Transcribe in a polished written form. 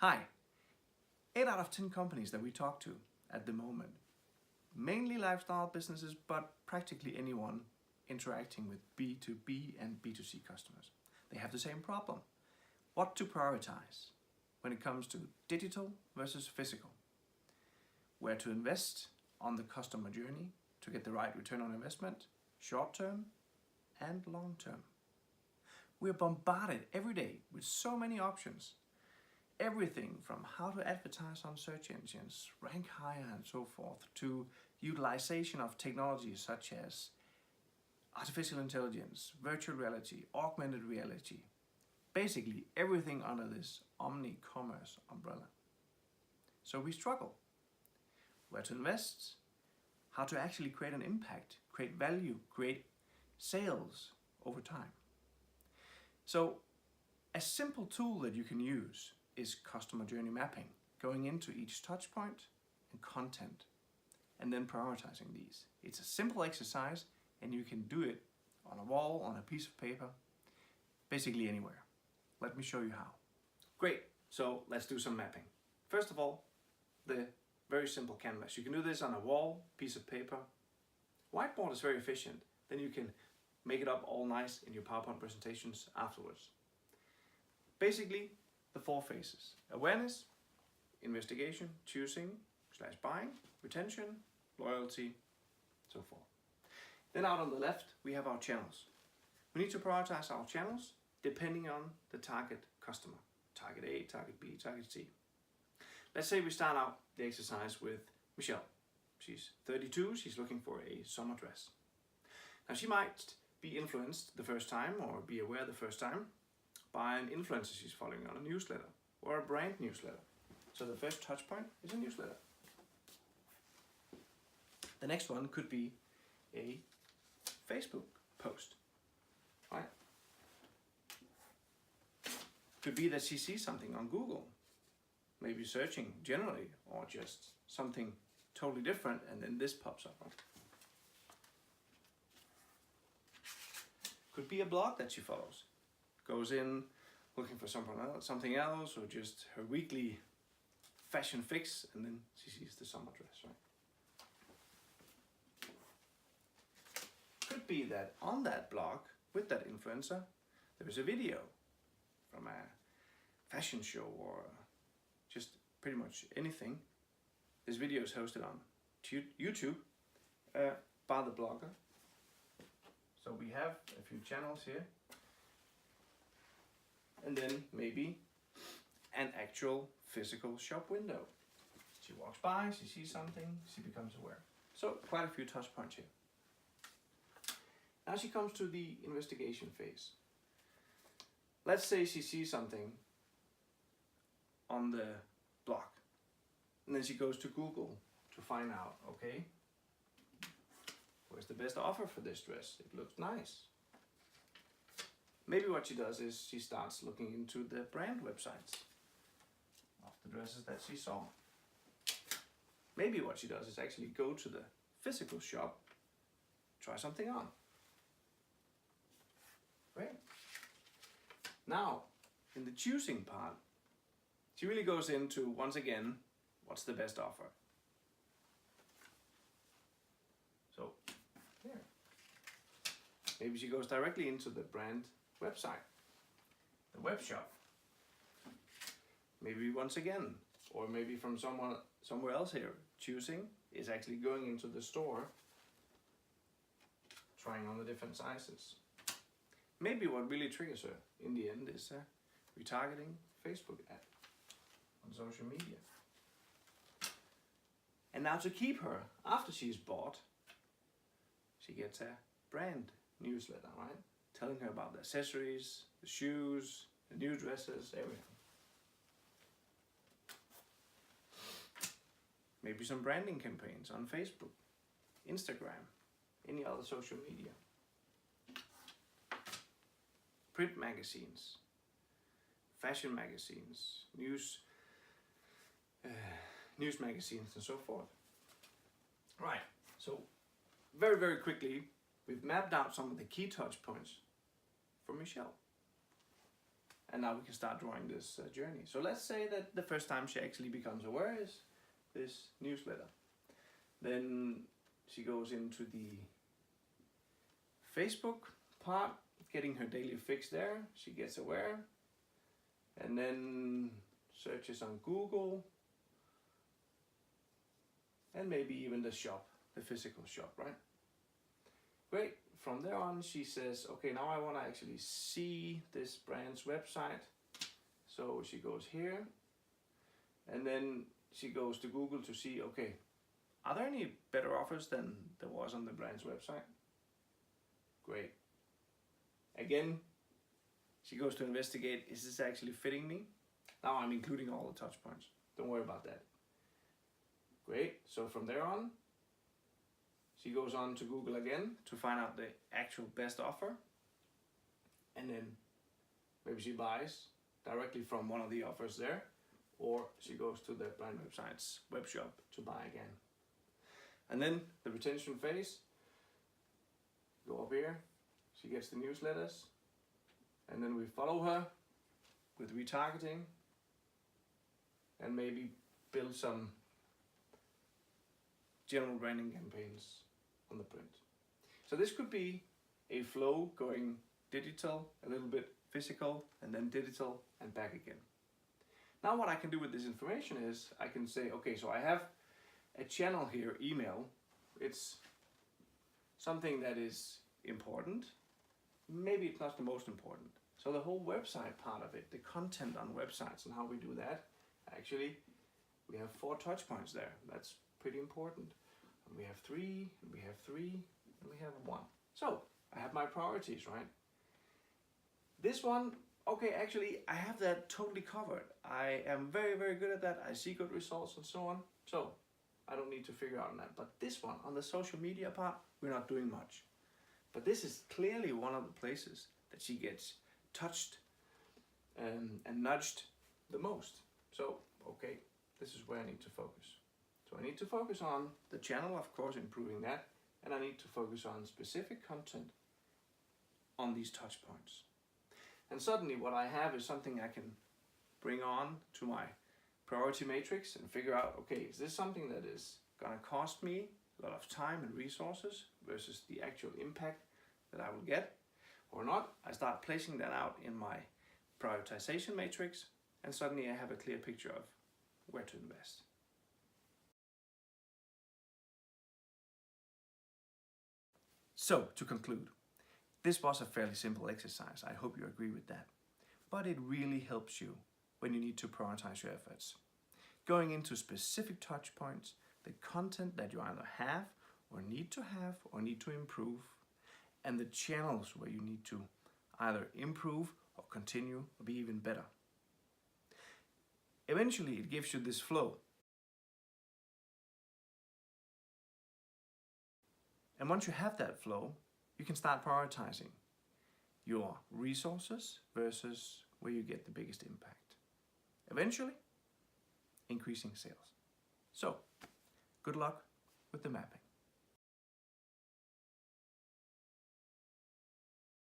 Hi. 8 out of 10 companies that we talk to at the moment, mainly lifestyle businesses, but practically anyone interacting with B2B and B2C customers, they have the same problem. What to prioritize when it comes to digital versus physical? Where to invest on the customer journey to get the right return on investment, short term and long term. We're bombarded every day with so many options. Everything from how to advertise on search engines, rank higher and so forth, to utilization of technologies such as artificial intelligence, virtual reality, augmented reality. Basically everything under this omni-commerce umbrella. So we struggle. Where to invest, how to actually create an impact, create value, create sales over time. So a simple tool that you can use is customer journey mapping, going into each touch point and content, and then prioritizing these. It's a simple exercise and you can do it on a wall, on a piece of paper, basically anywhere. Let me show you how. Great, so let's do some mapping. First of all, the very simple canvas. You can do this on a wall, piece of paper. Whiteboard is very efficient. Then you can make it up all nice in your PowerPoint presentations afterwards. Basically, the 4 phases: awareness, investigation, choosing / buying, retention, loyalty, so forth. Then out on the left, we have our channels. We need to prioritize our channels depending on the target customer. Target A, target B, target C. Let's say we start out the exercise with Michelle. She's 32, she's looking for a summer dress. Now she might be influenced the first time or be aware the first time by an influencer she's following on a newsletter or a brand newsletter. So the first touch point is a newsletter. The next one could be a Facebook post, right? Could be that she sees something on Google, maybe searching generally or just something totally different, and then this pops up. Right? Could be a blog that she follows, goes in looking for something else, or just her weekly fashion fix, and then she sees the summer dress, right? Could be that on that blog with that influencer there is a video from a fashion show or just pretty much anything. This video is hosted on YouTube by the blogger. So we have a few channels here, and then maybe an actual physical shop window. She walks by, she sees something, she becomes aware. So quite a few touch points here. Now she comes to the investigation phase. Let's say she sees something on the blog, and then she goes to Google to find out, okay, where's the best offer for this dress? It looks nice. Maybe what she does is she starts looking into the brand websites of the dresses that she saw. Maybe what she does is actually go to the physical shop, try something on. Right? Now, in the choosing part, she really goes into, once again, what's the best offer? So, here. Maybe she goes directly into the brand website, the web shop. Maybe once again, or maybe from somewhere else here, choosing is actually going into the store, trying on the different sizes. Maybe what really triggers her in the end is retargeting Facebook ad on social media. And now to keep her after she's bought, she gets a brand newsletter, right? Telling her about the accessories, the shoes, the new dresses, everything. Maybe some branding campaigns on Facebook, Instagram, any other social media. Print magazines, fashion magazines, news magazines, and so forth. Right, so very, very quickly, we've mapped out some of the key touch points for Michelle. And now we can start drawing this journey. So let's say that the first time she actually becomes aware is this newsletter. Then she goes into the Facebook part, getting her daily fix there. She gets aware. And then searches on Google. And maybe even the shop, the physical shop, right? Great. From there on, she says, okay, now I want to actually see this brand's website. So she goes here, and then she goes to Google to see, okay, are there any better offers than there was on the brand's website? Great. Again, she goes to investigate, is this actually fitting me? Now I'm including all the touch points. Don't worry about that. Great. So from there on, she goes on to Google again to find out the actual best offer. And then maybe she buys directly from one of the offers there, or she goes to the brand website's web shop to buy again. And then the retention phase, go up here, she gets the newsletters, and then we follow her with retargeting and maybe build some general branding campaigns on the print. So this could be a flow going digital, a little bit physical, and then digital and back again. Now what I can do with this information is I can say, okay, so I have a channel here, email. It's something that is important. Maybe it's not the most important. So the whole website part of it, the content on websites and how we do that, actually we have 4 touch points there. That's pretty important. And we have 3, and we have 3, and we have 1. So I have my priorities, right? This one, okay, actually I have that totally covered. I am very, very good at that. I see good results and so on. So I don't need to figure out on that. But this one, on the social media part, we're not doing much. But this is clearly one of the places that she gets touched and nudged the most. So, okay, this is where I need to focus. So I need to focus on the channel, of course, improving that. And I need to focus on specific content on these touch points. And suddenly what I have is something I can bring on to my priority matrix and figure out, okay, is this something that is gonna cost me a lot of time and resources versus the actual impact that I will get or not? I start placing that out in my prioritization matrix, and suddenly I have a clear picture of where to invest. So, to conclude, this was a fairly simple exercise. I hope you agree with that. But it really helps you when you need to prioritize your efforts. Going into specific touch points, the content that you either have or need to improve, and the channels where you need to either improve or continue or be even better. Eventually, it gives you this flow. And once you have that flow, you can start prioritizing your resources versus where you get the biggest impact. Eventually, increasing sales. So, good luck with the mapping.